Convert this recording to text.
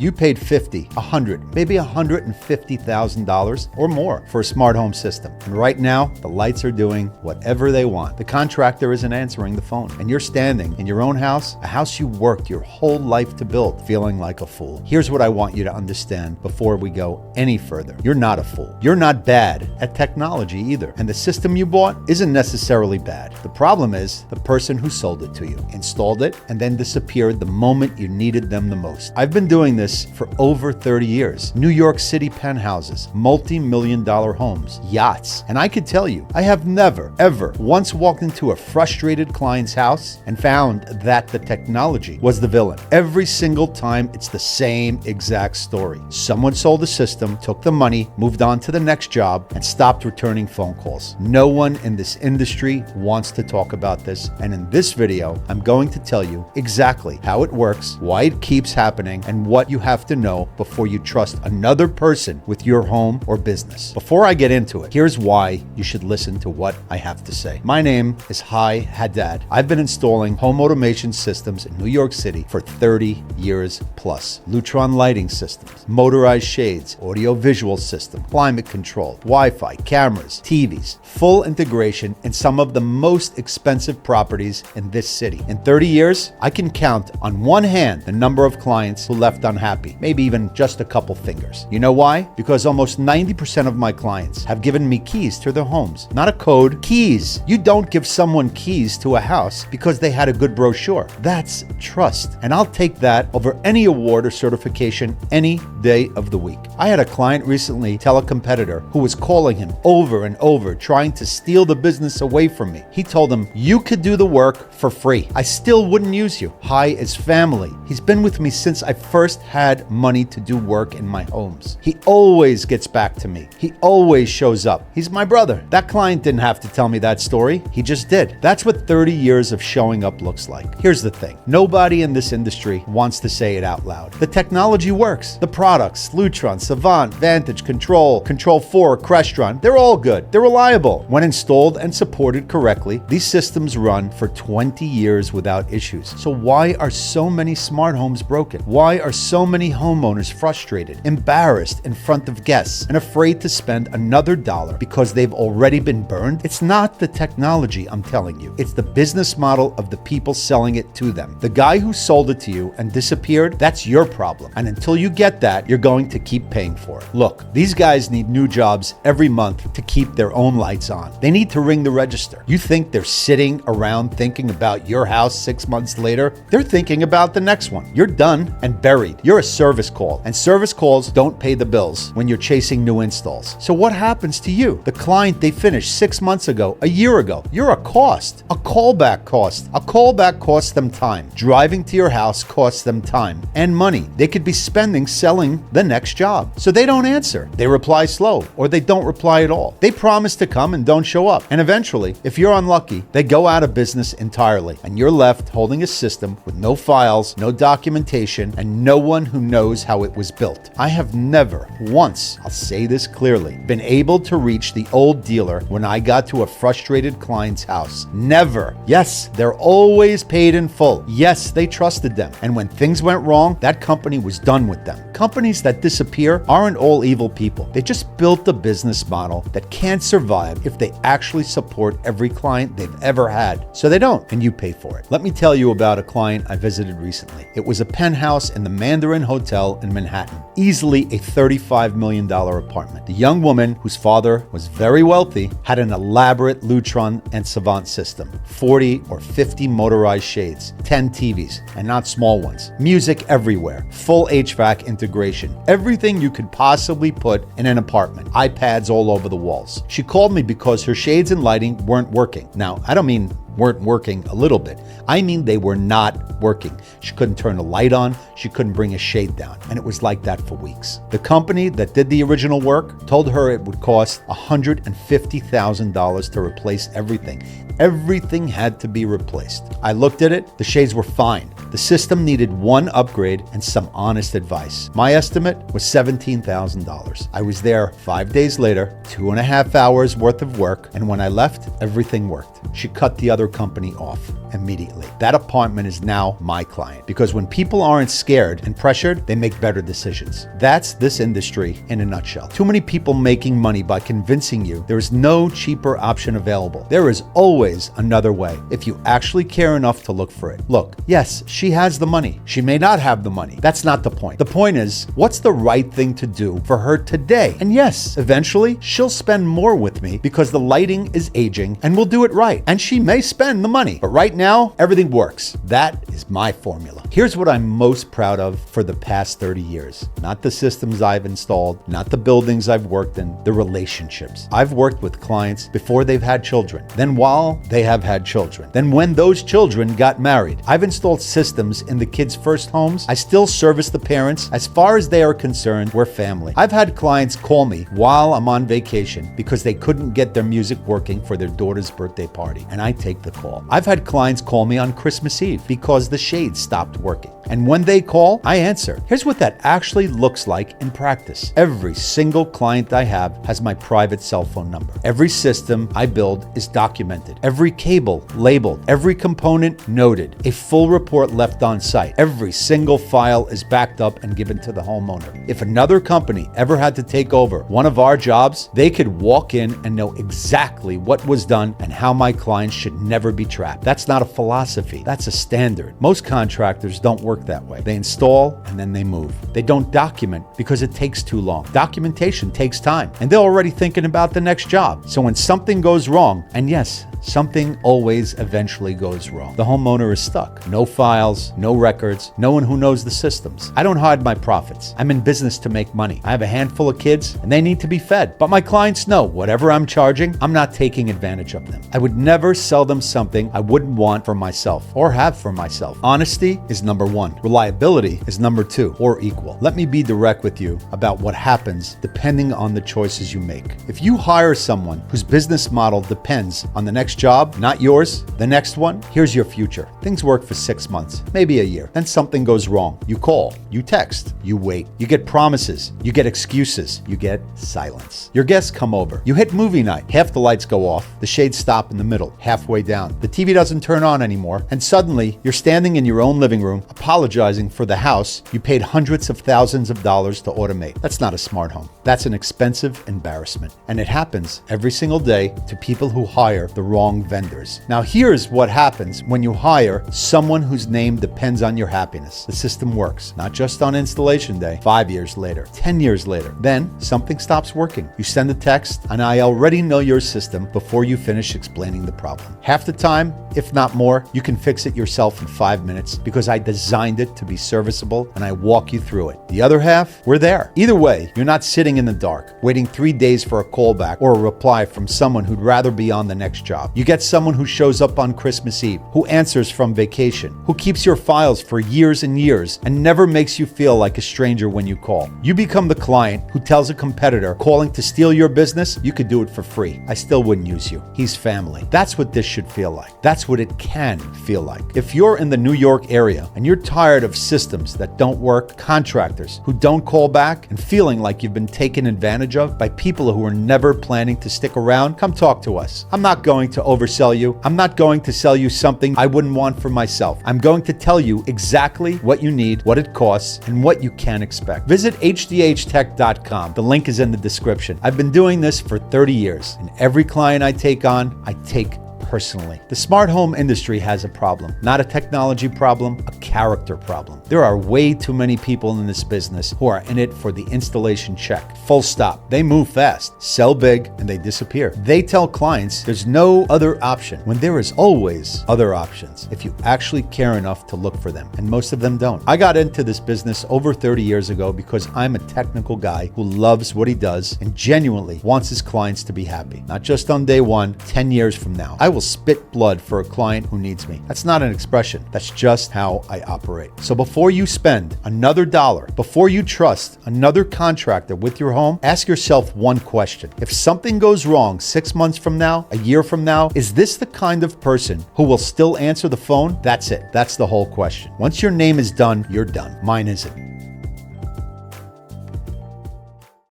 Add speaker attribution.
Speaker 1: You paid $50, $100, maybe $150,000 or more for a smart home system. And right now, the lights are doing whatever they want. The contractor isn't answering the phone, and you're standing in your own house, a house you worked your whole life to build, feeling like a fool. Here's what I want you to understand before we go any further. You're not a fool. You're not bad at technology either. And the system you bought isn't necessarily bad. The problem is the person who sold it to you, installed it, and then disappeared the moment you needed them the most. I've been doing this for over 30 years. New York City penthouses, multi-million-dollar homes, yachts. And I could tell you, I have never, ever once walked into a frustrated client's house and found that the technology was the villain. Every single time, it's the same exact story. Someone sold the system, took the money, moved on to the next job, and stopped returning phone calls. No one in this industry wants to talk about this, and in this video, I'm going to tell you exactly how it works, why it keeps happening, and what you have to know before you trust another person with your home or business. Before I get into it, here's why you should listen to what I have to say. My name is Haddad. I've been installing home automation systems in New York City for 30 years plus. Lutron lighting systems, motorized shades, audio-visual system, climate control, Wi-Fi, cameras, TVs, full integration in some of the most expensive properties in this city. In 30 years, I can count on one hand the number of clients who left unhappy, maybe even just a couple fingers. You know why? Because almost 90% of my clients have given me keys to their homes. Not a code, keys. You don't give someone keys to a house because they had a good brochure. That's trust. And I'll take that over any award or certification any day of the week. I had a client recently tell a competitor who was calling him over and over, trying to steal the business away from me. He told him, "You could do the work for free. I still wouldn't use you." Hi is family. He's been with me since I first had money to do work in my homes. He always gets back to me. He always shows up. He's my brother. That client didn't have to tell me that story. He just did. That's what 30 years of showing up looks like. Here's the thing. Nobody in this industry wants to say it out loud. The technology works. The products, Lutron, Savant, Vantage, Control 4, Crestron, they're all good. They're reliable. When installed and supported correctly, these systems run for 20 years without issues. So why are so many smart homes broken? Why are so many homeowners frustrated, embarrassed in front of guests, and afraid to spend another dollar because they've already been burned? It's not the technology, I'm telling you. It's the business model of the people selling it to them. The guy who sold it to you and disappeared, that's your problem. And until you get that, you're going to keep paying for it. Look, these guys need new jobs every month to keep their own lights on. They need to ring the register. You think they're sitting around thinking about your house 6 months later? They're thinking about the next one. You're done and buried. You're a service call, and service calls don't pay the bills when you're chasing new installs. So what happens to you? The client they finished 6 months ago, a year ago, you're a cost. A callback cost. A callback costs them time. Driving to your house costs them time and money they could be spending selling the next job. So they don't answer. They reply slow, or they don't reply at all. They promise to come and don't show up. And eventually, if you're unlucky, they go out of business entirely, and you're left holding a system with no files, no documentation, and no one who knows how it was built. I have never once, I'll say this clearly, been able to reach the old dealer when I got to a frustrated client's house. Never. Yes, they're always paid in full. Yes, they trusted them. And when things went wrong, that company was done with them. Companies that disappear aren't all evil people. They just built a business model that can't survive if they actually support every client they've ever had. So they don't, and you pay for it. Let me tell you about a client I visited recently. It was a penthouse in the Mandarin Hotel in Manhattan. Easily a $35 million apartment. The young woman, whose father was very wealthy, had an elaborate Lutron and Savant system. 40 or 50 motorized shades, 10 TVs, and not small ones. Music everywhere. Full HVAC integration. Everything you could possibly put in an apartment. iPads all over the walls. She called me because her shades and lighting weren't working. Now, I don't mean weren't working a little bit. I mean they were not working. She couldn't turn a light on. She couldn't bring a shade down. And it was like that for weeks. The company that did the original work told her it would cost $150,000 to replace everything. Everything had to be replaced. I looked at it. The shades were fine. The system needed one upgrade and some honest advice. My estimate was $17,000. I was there 5 days later, 2.5 hours worth of work, and when I left, everything worked. She cut the other company off immediately. That apartment is now my client because when people aren't scared and pressured, they make better decisions. That's this industry in a nutshell. Too many people making money by convincing you there is no cheaper option available. There is always another way if you actually care enough to look for it. Look, yes, she has the money. She may not have the money. That's not the point. The point is, what's the right thing to do for her today? And yes, eventually she'll spend more with me because the lighting is aging and we'll do it right. And she may spend the money, but right now everything works. That is my formula. Here's what I'm most proud of for the past 30 years. Not the systems I've installed, not the buildings I've worked in, the relationships. I've worked with clients before they've had children, then while they have had children, then when those children got married. I've installed systems in the kids' first homes. I still service the parents. As far as they are concerned, we're family. I've had clients call me while I'm on vacation because they couldn't get their music working for their daughter's birthday party, and I take the call. I've had clients call me on Christmas Eve because the shades stopped working. And when they call, I answer. Here's what that actually looks like in practice. Every single client I have has my private cell phone number. Every system I build is documented. Every cable labeled. Every component noted. A full report left on site. Every single file is backed up and given to the homeowner. If another company ever had to take over one of our jobs, they could walk in and know exactly what was done and how my clients should never be trapped. That's not a philosophy. That's a standard. Most contractors don't work that way. They install and then they move. They don't document because it takes too long. Documentation takes time, and they're already thinking about the next job. So when something goes wrong, and yes, something always eventually goes wrong, the homeowner is stuck. No files, no records, no one who knows the systems. I don't hide my profits. I'm in business to make money. I have a handful of kids and they need to be fed. But my clients know whatever I'm charging, I'm not taking advantage of them. I would never sell them something I wouldn't want for myself or have for myself. Honesty is number one. Reliability is number two, or equal. Let me be direct with you about what happens depending on the choices you make. If you hire someone whose business model depends on the next job, not yours, the next one, here's your future. Things work for 6 months, maybe a year. Then something goes wrong. You call, you text, you wait. You get promises, you get excuses, you get silence. Your guests come over. You hit movie night. Half the lights go off. The shades stop in the middle, halfway down. The TV doesn't turn on anymore. And suddenly, you're standing in your own living room, apologizing for the house you paid hundreds of thousands of dollars to automate. That's not a smart home. That's an expensive embarrassment. And it happens every single day to people who hire the wrong vendors. Now, here's what happens when you hire someone whose name depends on your happiness. The system works, not just on installation day, 5 years later, 10 years later. Then something stops working. You send a text, and I already know your system before you finish explaining the problem. Half the time, if not more, you can fix it yourself in 5 minutes because I designed it to be serviceable and I walk you through it. The other half, we're there. Either way, you're not sitting in the dark, waiting 3 days for a callback or a reply from someone who'd rather be on the next job. You get someone who shows up on Christmas Eve, who answers from vacation, who keeps your files for years and years and never makes you feel like a stranger when you call. You become the client who tells a competitor calling to steal your business, you could do it for free. I still wouldn't use you. He's family. That's what this should feel like. That's what it can feel like. If you're in the New York area and you're tired of systems that don't work, contractors who don't call back, and feeling like you've been taken advantage of by people who are never planning to stick around, come talk to us. I'm not going to oversell you. I'm not going to sell you something I wouldn't want for myself. I'm going to tell you exactly what you need, what it costs, and what you can expect. Visit hdhtech.com. The link is in the description. I've been doing this for 30 years, and every client I take on, I take personally. The smart home industry has a problem, not a technology problem, a character problem. There are way too many people in this business who are in it for the installation check. Full stop. They move fast, sell big, and they disappear. They tell clients there's no other option when there is always other options if you actually care enough to look for them, and most of them don't. I got into this business over 30 years ago because I'm a technical guy who loves what he does and genuinely wants his clients to be happy. Not just on day one, 10 years from now. I will will spit blood for a client who needs me. That's not an expression. That's just how I operate. So before you spend another dollar, before you trust another contractor with your home, ask yourself one question. If something goes wrong 6 months from now, a year from now, is this the kind of person who will still answer the phone? That's it. That's the whole question. Once your name is done, you're done. Mine isn't.